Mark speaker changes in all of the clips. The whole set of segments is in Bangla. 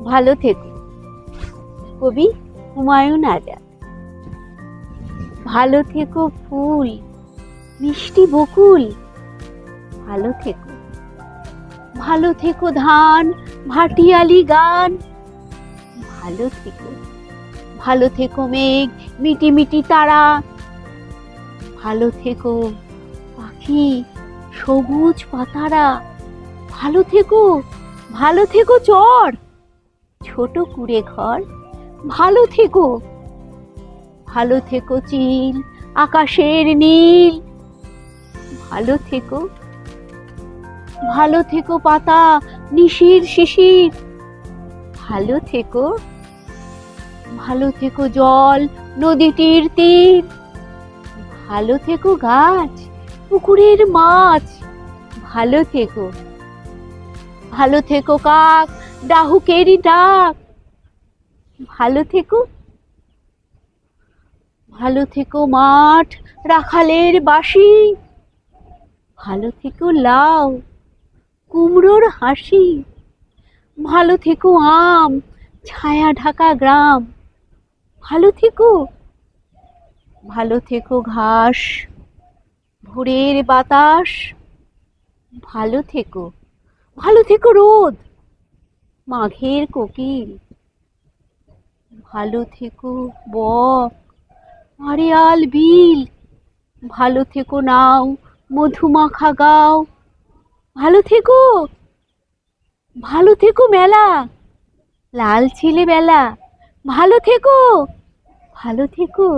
Speaker 1: ভালো থেকো। কবি হুমায়ুন আজাদ। ভালো থেকো ফুল, মিষ্টি বকুল, ভালো থেকো। ভালো থেকো ধান, ভাটিয়ালি গান, ভালো থেকো। ভালো থেকো মেঘ, মিটি মিটি তারা, ভালো থেকো পাখি, সবুজ পাতারা, ভালো থেকো। ভালো থেকো চর, ছোট কুড়ে ঘর, ভালো থেকো। ভালো থেকো চিল, আকাশের নীল, ভালো থেকো। ভালো থেকো পাতা, নিশির শিশির, ভালো থেকো। ভালো থেকো জল, নদীটির তীর, ভালো থেকো গাছ, পুকুরের মাছ, ভালো থেকো। ভালো থেকো কাক, ডাহুকেরই ডাক, ভালো থেকো। ভালো থেকো মাঠ, রাখালের বাঁশি, ভালো থেকো লাউ, কুমড়োর হাসি, ভালো থেকো আম, ছায়া ঢাকা গ্রাম, ভালো থেকো। ভালো থেকো ঘাস, ভোরের বাতাস, ভালো থেকো। ভালো থেকো রোদ, মাঘের কোকিল, ভালো থেকো বক, আড়িয়াল বিল, ভালো থেকো নাও, মধুমাখা গাও, ভালো থেকো। ভালো থেকো মেলা, লাল ছিলে বেলা, ভালো থেকো। ভালো থেকো,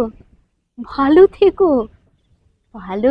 Speaker 1: ভালো থেকো, ভালো